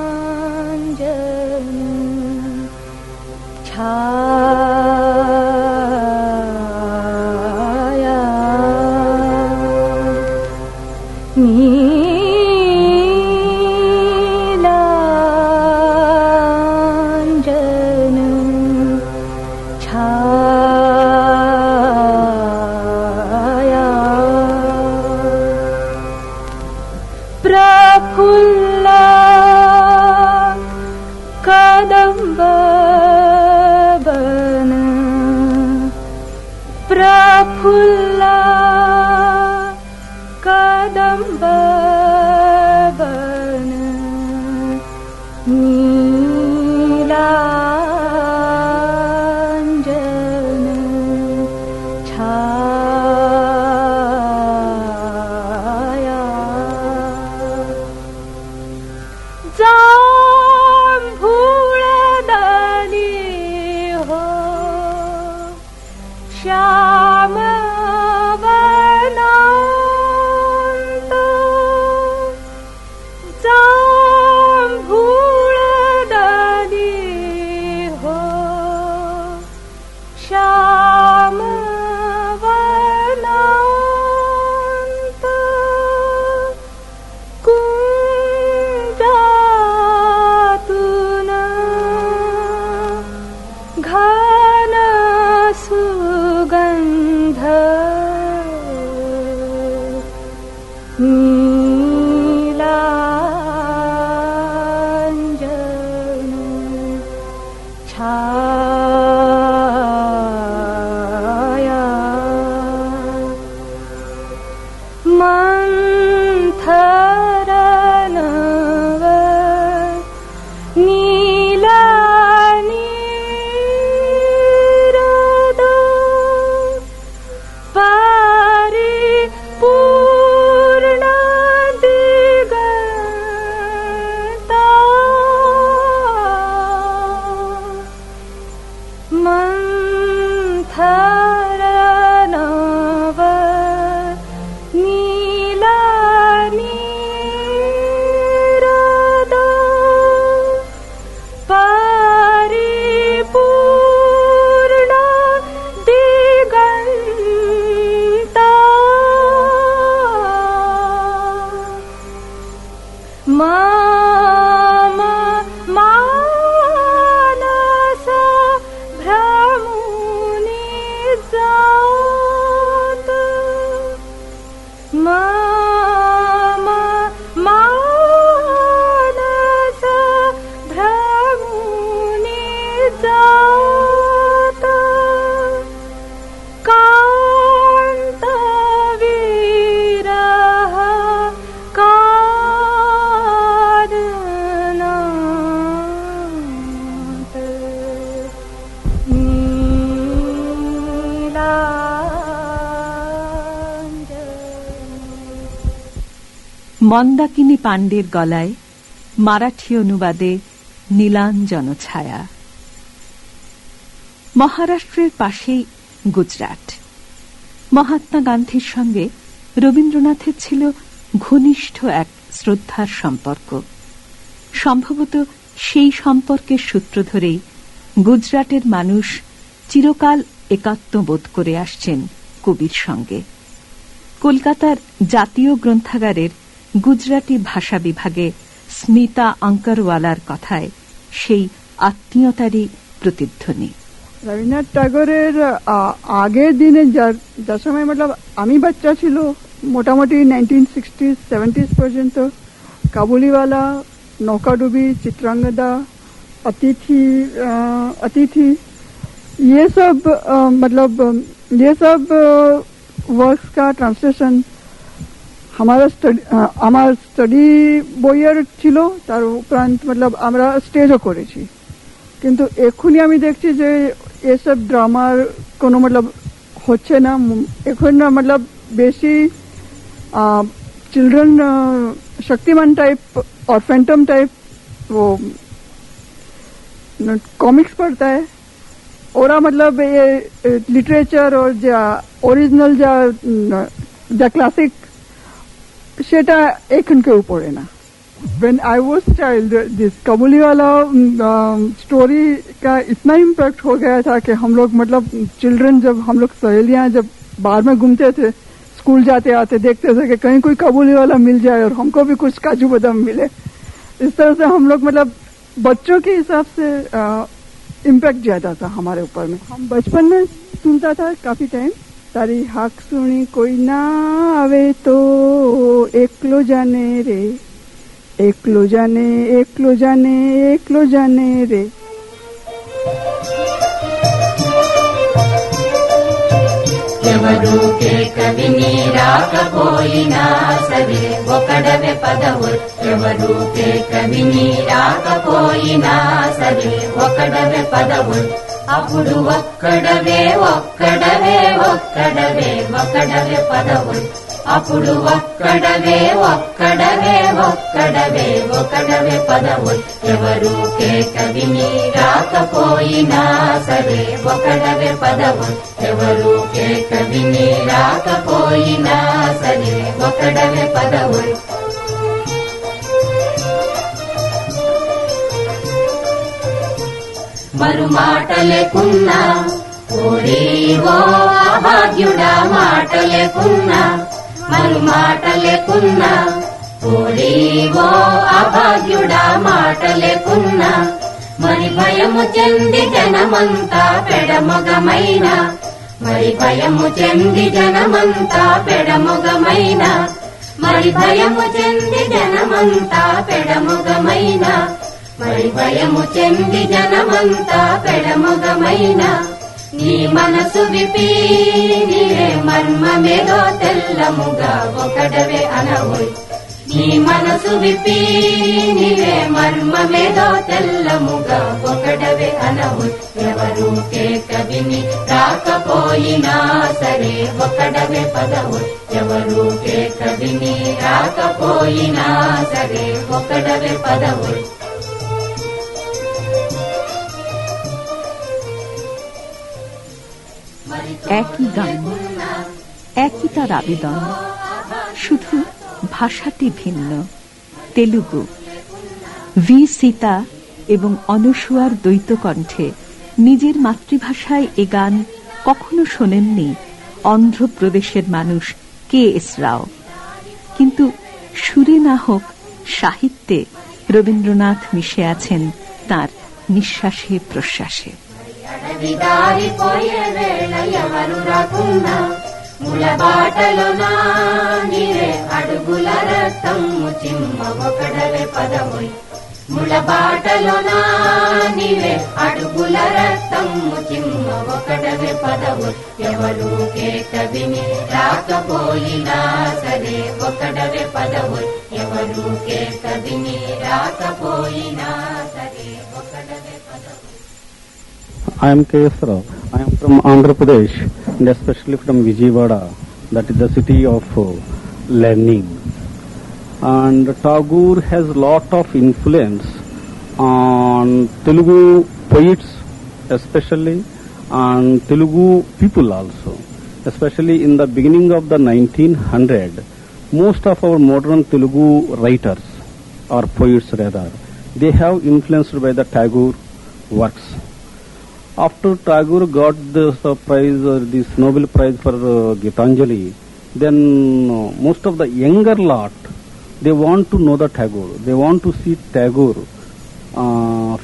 [SPEAKER 12] नीलांजन छाया
[SPEAKER 4] प्रफुल्ला कदम्ब वन प्रफुल्ला कदम्ब वन नीलांजन छाया जांभूळदानी हो श्याम वनांत जांभूळदानी हो श्याम वनांत कुंजातून घन सुगंध नीलांजन छाया मंथरनव नीला नीरद परिपूर्ण दिगंता मंथरनव नीला नीरद परिपूर्ण दिगंता मम मानस भ्रमुनि जात मम मानस भ्रमुनि जात कांत विरह कारणात नीलांजन
[SPEAKER 1] মন্দাকিনী পাণ্ডের গলায় মারাঠি অনুবাদে নীলাঞ্জন ছায়া। মহারাষ্ট্রের পাশেই গুজরাট। মহাত্মা গান্ধীর সঙ্গে রবীন্দ্রনাথের ছিল ঘনিষ্ঠ এক শ্রদ্ধার সম্পর্ক। সম্ভবত সেই সম্পর্কের সূত্র ধরেই গুজরাটের মানুষ চিরকাল একাত্মবোধ করে আসছেন কবির সঙ্গে। কলকাতার জাতীয় গ্রন্থাগারের গুজরাটি ভাষা বিভাগে স্মিতা অঙ্করওয়ালার কথায় সেই আত্মীয়তারই প্রতিধ্বনি।
[SPEAKER 12] রবীন্দ্রনাথ ট্যাগোরের আগের দিনে যার সময় মতলব আমি বাচ্চা ছিল মোটামুটি 1960s 70s পর্যন্ত কাবুলিওয়ালা, নৌকাডুবি, चित्रांगदा, अतिथि ये सब मतलब ये सब वर्क्स का ट्रांसलेशन আমার স্টাডি বইয়ের ছিল। তার উপরান্ত মতলব আমরা স্টেজও করেছি। কিন্তু এখনই আমি দেখছি যে এসব ড্রামার কোনো মতলব হচ্ছে না। এখন না মতলব বেশি चिल्ड्रन शक्तिमान टाइप और फैंटम टाइप वो कॉमिक्स पढ़ता है। और मतलब ये लिटरेचर और जा ओरिजिनल जा क्लासिक सेटा एखन के ऊपर है ना। When I was child, this Kabuliwala story का इतना इम्पैक्ट हो गया था कि हम लोग मतलब चिल्ड्रन जब हम लोग सहेलियां जब बाहर में घूमते थे, स्कूल जाते आते देखते थे कि कहीं कोई काबुली वाला मिल जाए और हमको भी कुछ काजू बादाम मिले। इस तरह से हम लोग मतलब बच्चों के हिसाब से इम्पैक्ट ज्यादा था हमारे ऊपर में। हम बचपन में सुनता था काफी टाइम, तारी हाक सुनी कोई ना आवे तो एकलो जाने रे, एकलो जाने रे
[SPEAKER 13] ఎవరూకే కవిని రాకపోయినా సరే ఒకడవే పదవు ఎవరూకే కవిని రాకపోయినా సరే ఒకడవే పదవు అప్పుడు ఒక్కడవే ఒక్కడవే ఒక్కడవే ఒకడవే పదవు అప్పుడు ఒక్కడవే ఒక్కడవే ఒక్కడవే ఒకడవే పదవు ఎవరూకే కవిని రాకపోయినా సరే ఒకడవే పదవు ఎవరూకే కవిని రాకపోయినా సరే ఒకడవే పదవు మరు మాట లేకున్నా ఓ అభాగ్యుడా మాట లేకున్నా మరు మాట లేకున్నా ఓ అభాగ్యుడా మాట లేకున్నా మరి భయము చెంది జనమంతా పెడమొగమైన మరి భయము చెంది జనమంతా పెడమొగమైన మరి భయము చెంది జనమంతా పెడమొగమైన మరి భయము చెంది జనమంతా పెడమొగమైన నీ మనసు విపి నీవే మర్మమేదో తెల్లముగా ఒకడవే అనవోయ్ నీ మనసు విపి నీవే మర్మమేదో తెల్లముగా ఒకడవే అనవోయ్ ఎవరూకే కవిని రాకపోయినా సరే ఒకడవే పదవు ఎవరూకే కవిని రాకపోయినా సరే ఒకడవే పదవు
[SPEAKER 1] একই গান, একই তার আবেদন, শুধু ভাষাটি ভিন্ন। তেলুগু। ভি সীতা এবং অনসূয়ার দ্বৈত কণ্ঠে নিজের মাতৃভাষায় এ গান কখনো শোনেননি অন্ধ্রপ্রদেশের মানুষ কে এস রাও। কিন্তু সুরে না হোক সাহিত্যে রবীন্দ্রনাথ মিশে আছেন তাঁর নিঃশ্বাসে প্রশ্বাসে।
[SPEAKER 13] అడవిదారిపోయే వేళ ఎవరు రాకున్నా ముల బాటలోనా నీవే అడుగుల రక్తము చిమ్మ ఒకడవే పదవోయ్ ముల బాటలోనా నీవే అడుగుల రక్తము చిమ్మ ఒకడవే పదవోయ్ ఎవరూకే కవిని రాకపోయినా సరే ఒకడవే పదవోయ్ ఎవరూకే కవిని రాకపోయినా సరే ఒకడవే పదవోయ్
[SPEAKER 6] I am K.S. Rao. I am from Andhra Pradesh and especially from Vijayawada, that is the city of learning. And Tagore has lot of influence on Telugu poets especially and Telugu people also. Especially in the beginning of the 1900, most of our modern Telugu writers or poets rather, they have influenced by the Tagore works. After Tagore got this prize, this Nobel Prize for Gitanjali, then most of the younger lot, they want to know the Tagore. They want to see Tagore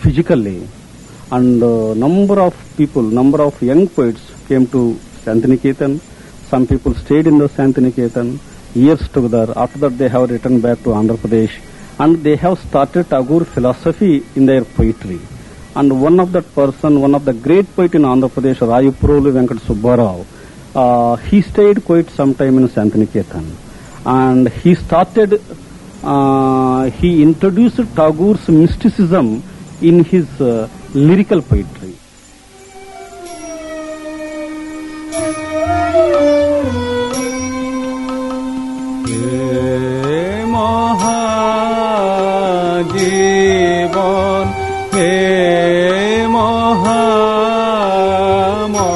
[SPEAKER 6] physically. And number of people, number of young poets came to Santiniketan. Some people stayed in the Santiniketan years together. After that they have returned back to Andhra Pradesh and they have started Tagore philosophy in their poetry. And one of that person, one of the great poet in Andhra Pradesh, Rayupurolu Venkat Subbarao, he stayed quite some time in Santiniketan. And he started, he introduced Tagore's mysticism in his lyrical poetry.
[SPEAKER 7] মহাজীবন হে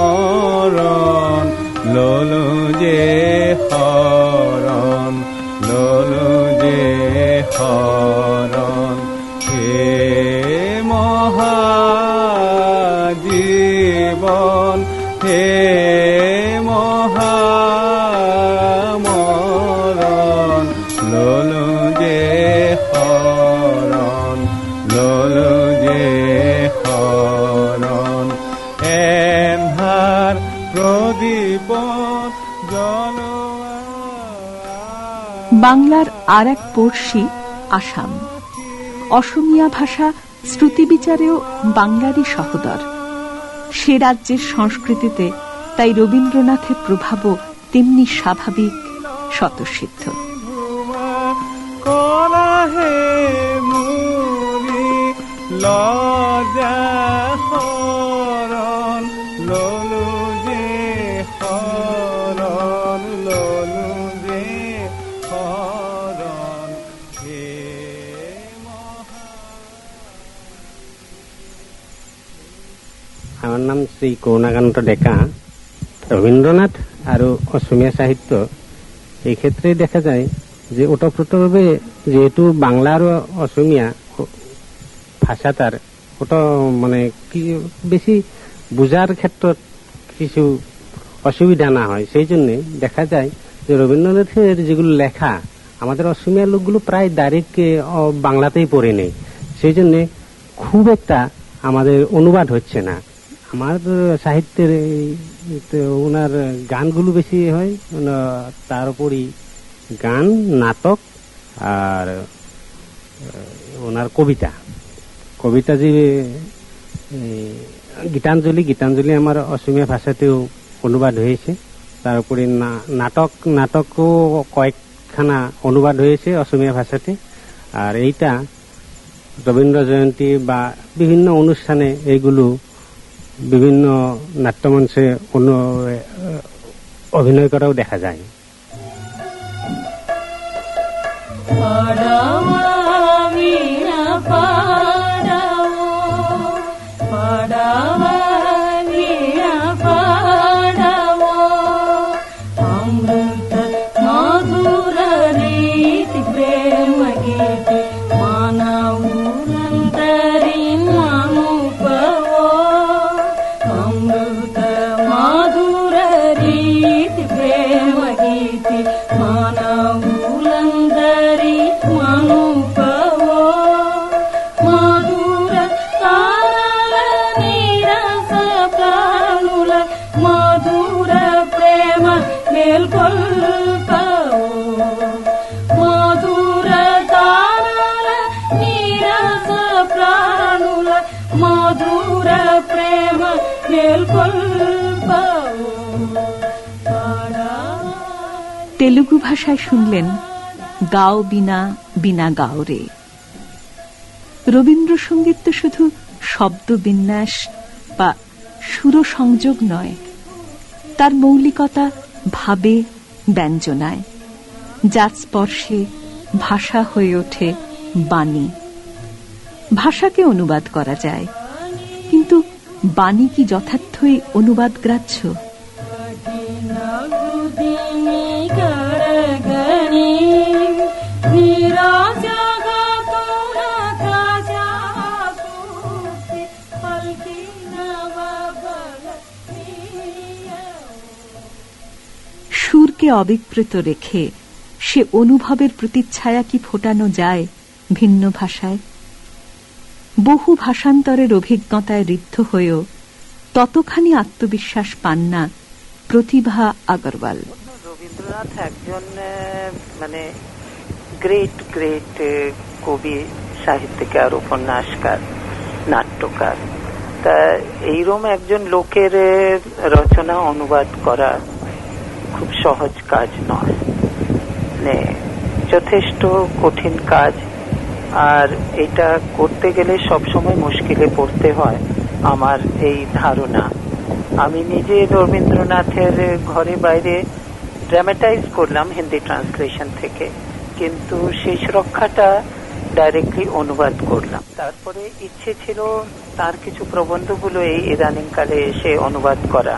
[SPEAKER 7] মহামরণ ললো যে হরণ ললো যে হরণ হে মহাজীবন হে মহামরণ ললো যে হরণ ললো যে হরণ এনহার প্রদীপ জল
[SPEAKER 1] বাংলার আর এক পড়শি আসাম। অসমিয়া ভাষা শ্রুতিবিচারেও বাংলারই সহোদর। সে রাজ্যের সংস্কৃতিতে তাই রবীন্দ্রনাথের প্রভাবও তেমনি স্বাভাবিক, স্বতঃসিদ্ধ।
[SPEAKER 5] আমার নাম শ্রী করুণাকান্ত ডেকা। রবীন্দ্রনাথ আর অসমীয়া সাহিত্য এই ক্ষেত্রে দেখা যায় যে ওতপ্রোতভাবে, যেহেতু বাংলা আর অসমীয়া ভাষা তার ওটা মানে কি বেশি বোঝার ক্ষেত্ৰত কিছু অসুবিধা না হয়, সেই জন্য দেখা যায় যে রবীন্দ্রনাথের যেগুলো লেখা আমাদের অসমীয়া লোকগুলো প্রায় ডাইরেক্ট বাংলাতেই পড়ে নেই, সেই জন্য খুব একটা আমাদের অনুবাদ হচ্ছে না। আমার সাহিত্যের ওনার গানগুলো বেশি হয়, তার উপরই গান, নাটক আর ওনার কবিতা যে গীতাঞ্জলি আমার অসমীয়া ভাষাতেও অনুবাদ হয়েছে। তার উপরে নাটকও কয়েকখানা অনুবাদ হয়েছে অসমীয়া ভাষাতে। আর এইটা রবীন্দ্র জয়ন্তী বা বিভিন্ন অনুষ্ঠানে এইগুলো বিভিন্ন নাট্যমঞ্চে অভিনয় করাও দেখা যায়।
[SPEAKER 1] তেলুগু ভাষায় শুনলেন গাও বিনা বিনা গাও রে। রবীন্দ্রসঙ্গীত তো শুধু শব্দবিন্যাস বা সুরসংযোগ নয়, তার মৌলিকতা ভাবে, ব্যঞ্জনায়, যার স্পর্শে ভাষা হয়ে ওঠে বাণী। ভাষাকে অনুবাদ করা যায়, কিন্তু বাণী কি যথার্থই অনুবাদ গ্রাহ্য? সুরকে অবিকৃত রেখে সে অনুভবের প্রতিচ্ছায়া কি ফোটানো যায় ভিন্ন ভাষায়? বহু ভাষান্তরের অভিজ্ঞতায় ঋদ্ধ হয়েও ততখানি আত্মবিশ্বাস পান না প্রতিভা আগরওয়াল।
[SPEAKER 9] রবীন্দ্রনাথ একজন মানে গ্রেট কবি, সাহিত্যিকার, উপন্যাসকার, নাট্যকার। তা এইরকম একজন লোকের রচনা অনুবাদ করা খুব সহজ কাজ নয়, মানে যথেষ্ট কঠিন কাজ। আর এটা করতে গেলে সবসময় মুশকিলে পড়তে হয় আমার এই ধারণা। আমি নিজে রবীন্দ্রনাথের ঘরে বাইরে ড্রামাটাইজ করলাম হিন্দি ট্রান্সলেশন থেকে, কিন্তু শেষ রক্ষাটা ডাইরেক্টলি অনুবাদ করলাম। তারপরে ইচ্ছে ছিল তার কিছু প্রবন্ধগুলো এই ইদানিংকালে এসে অনুবাদ করা,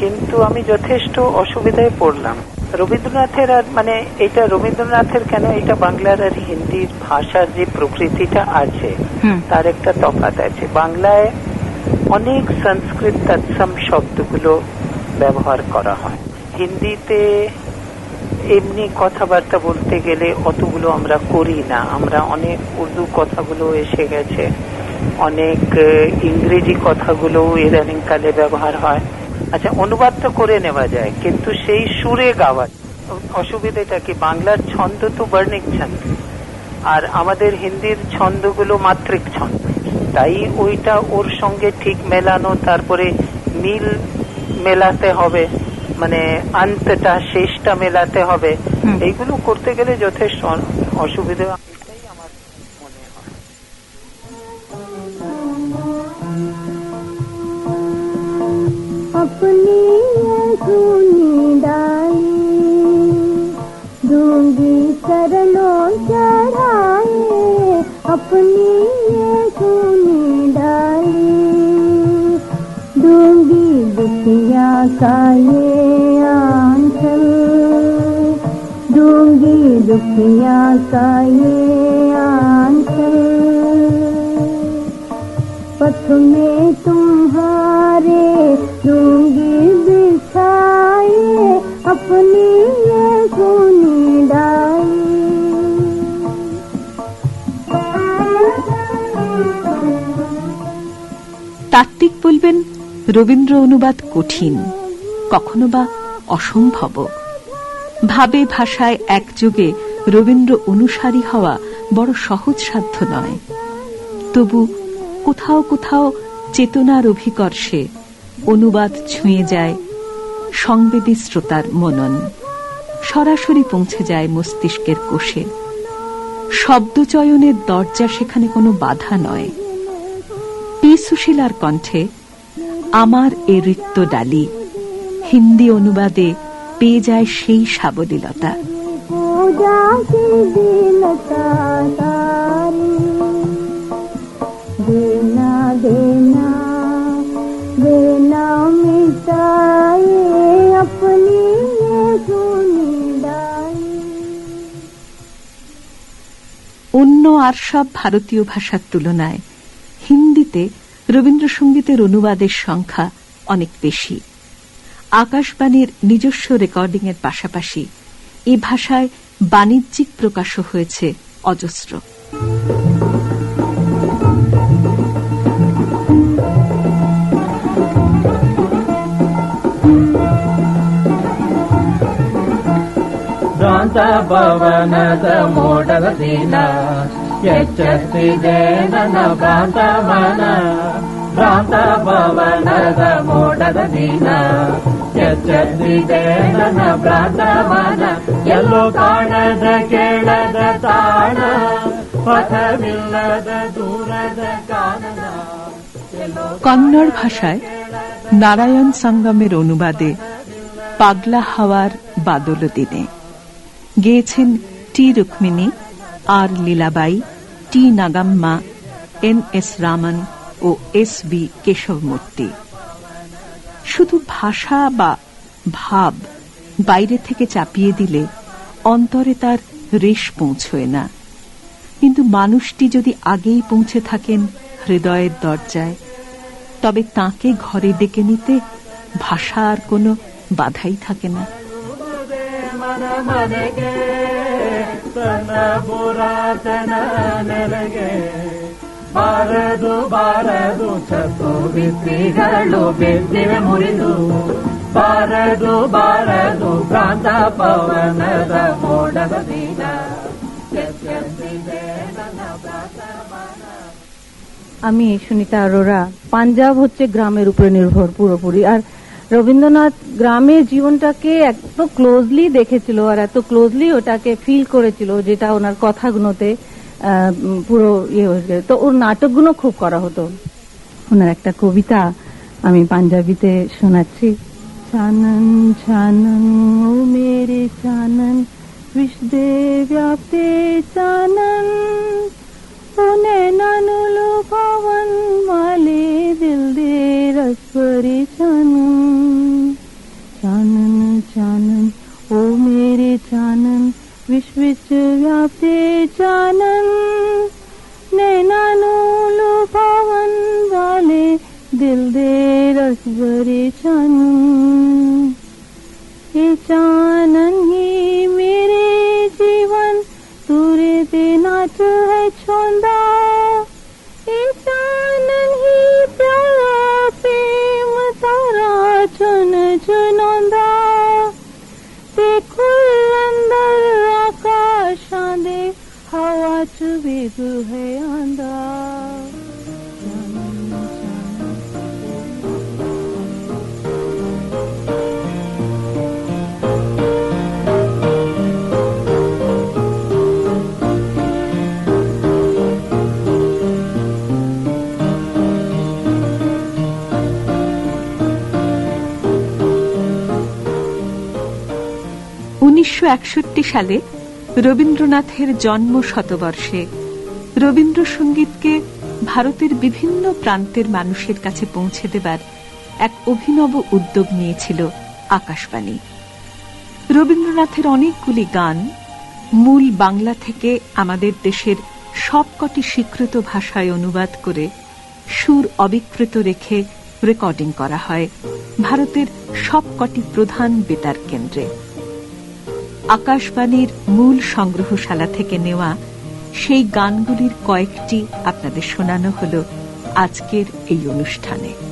[SPEAKER 9] কিন্তু আমি যথেষ্ট অসুবিধায় পড়লাম। রবীন্দ্রনাথের আর মানে এটা রবীন্দ্রনাথের কেন, এটা বাংলার আর হিন্দির ভাষার যে প্রকৃতিটা আছে তার একটা তফাৎ আছে। বাংলায় অনেক সংস্কৃত তৎসম শব্দগুলো ব্যবহার করা হয়, হিন্দিতে এমনি কথাবার্তা বলতে গেলে অতগুলো আমরা করি না। আমরা অনেক উর্দু কথাগুলো এসে গেছে, অনেক ইংরেজি কথাগুলো ইদানিংকালে ব্যবহার হয়। আচ্ছা, অনুবাদ তো করে নেওয়া যায়, কিন্তু সেই সুরে গাওয়া অসুবিধাটা কি, বাংলার ছন্দ তো বর্ণিক ছন্দ,
[SPEAKER 14] আর আমাদের হিন্দির ছন্দগুলো মাত্রিক ছন্দ, তাই ওইটা ওর সঙ্গে ঠিক মেলানো, তারপরে মিল মেলাতে হবে, মানে অন্তটা শেষটা মেলাতে হবে, এইগুলো করতে গেলে যথেষ্ট অসুবিধা। এটাই আমার মনে হয়।
[SPEAKER 4] अपनी खूनी डाली दूंगी चरणों चढ़ाए, अपनी खूनी डाली दूंगी दुखिया का ये आंचल, दूंगी दुखिया का ये आंचल, पथ में तुम्हारे दूंगी बिछाए, अपनी ये खूनी डाली।
[SPEAKER 1] তাত্ত্বিক বলবেন রবীন্দ্র অনুবাদ কঠিন, কখনো বা অসম্ভব। ভাবে ভাষায় একযোগে রবীন্দ্র অনুসারী হওয়া বড় সহজসাধ্য নয়। তবু কোথাও কোথাও চেতনার অভিকর্ষে অনুবাদ ছুঁয়ে যায় সংবেদী শ্রোতার মনন, সরাসরি পৌঁছে যায় মস্তিষ্কের কোষে। শব্দচয়নের দরজা সেখানে কোনো বাধা নয়। পি সুশীলার কণ্ঠে আমার এ ঋত্য ডালি হিন্দি অনুবাদে পেয়ে যায় সেই সাবলীলতা।
[SPEAKER 4] देना देना देना मिटाए, अपनी ये खूनी डाली।
[SPEAKER 1] অন্য আর সব ভারতীয় ভাষার তুলনায় হিন্দিতে রবীন্দ্রসঙ্গীতের অনুবাদের সংখ্যা অনেক বেশি। আকাশবাণীর নিজস্ব রেকর্ডিং এর পাশাপাশি এ ভাষায় বাণিজ্যিক প্রকাশও হয়েছে অজস্র।
[SPEAKER 3] ಭ್ರಾಂತ ಭವನದ ಮೋಡದ ದಿನ ಎಚ್ಚರಿಸಿದೆ ನನ್ನ ಭ್ರಾಂತ ಮನ, ಭ್ರಾಂತ ಭವನದ ಮೋಡದ ದಿನ ಎಚ್ಚರಿಸಿದೆ ನನ್ನ ಭ್ರಾಂತ ಮನ, ಎಲ್ಲೋ ಕಾಣದ ಕೇಳದ ತಾಣ, ಪಥವಿಲ್ಲದ ದೂರದ ಕಾನನ।
[SPEAKER 1] কন্নড় ভাষায় নারায়ণ সঙ্গমের অনুবাদে পাগলা হাওয়ার বাদল দিনে গেয়েছেন টি রুক্মিণী, আর লীলাবাই, টি নাগাম্মা, এন এস রামন ও এস বি কেশবমূর্তি। শুধু ভাষা বা ভাব বাইরে থেকে চাপিয়ে দিলে অন্তরে তার রেশ পৌঁছয় না, কিন্তু মানুষটি যদি আগেই পৌঁছে থাকেন হৃদয়ের দরজায়, তবে তাকে ঘরে ডেকে নিতে ভাষা আর কোনো বাধাই থাকে না।
[SPEAKER 3] ಮನ ಮನೆಗೆ ತನ್ನ ಪುರಾತನ ನೆಲೆಗೆ ಬಾರದು ಬಾರದು ಚತ್ತು ಬಿತ್ತಿಗಳು ಬಿದ್ದಿವೆ ಮುರಿದು, ಬಾರದು ಬಾರದು ಭ್ರಾಂತ ಪವನದ ಮೋಡದ ದಿನ ಎಚ್ಚರಿಸಿದೆ ನನ್ನ ಭ್ರಾಂತ ಮನ।
[SPEAKER 15] আমি সুনিতা আরোরা। পাঞ্জাব হচ্ছে গ্রামের উপরে নির্ভর পুরোপুরি, আর রবীন্দ্রনাথ গ্রামের জীবনটাকে এত ক্লোজলি দেখেছিল আর এত ক্লোজলি ওটাকে ফিল করেছিল, যেটা ওনার কথাগুলোতে পুরো ইয়ে হয়েছে। তো ওর নাটকগুলো খুব করা হতো। ওনার একটা কবিতা আমি পাঞ্জাবিতে শোনাচ্ছি। চানন চানন ও মেরে চানন বিশ্বদে ব্যাপ্তে চানন, ওনে নানুলো পাবন মালে দিল দে রসভরে চানন, চানন চানন ও মেরে চানন विश्व विच व्याप्ते चानन, नैनानो लो पावन वाले दिल दे रस भरे चानन, ये चानन ही मेरे जीवन तुरे दे नाच है छोंदा, ये चानन ही प्यारा प्रेम तारा चुन चुनौंदा, देखो अंदर आकाशां दे हवा तू है आंधा
[SPEAKER 1] 1961 সালে রবীন্দ্রনাথের জন্ম শতবর্ষে রবীন্দ্রসঙ্গীতকে ভারতের বিভিন্ন প্রান্তের মানুষের কাছে পৌঁছে দেবার এক অভিনব উদ্যোগ নিয়েছিল আকাশবাণী। রবীন্দ্রনাথের অনেকগুলি গান মূল বাংলা থেকে আমাদের দেশের সবকটি স্বীকৃত ভাষায় অনুবাদ করে সুর অবিকৃত রেখে রেকর্ডিং করা হয় ভারতের সবকটি প্রধান বেতার কেন্দ্রে। আকাশবাণীর মূল সংগ্রহশালা থেকে নেওয়া সেই গানগুলির কয়েকটি আপনাদের শোনানো হল আজকের এই অনুষ্ঠানে।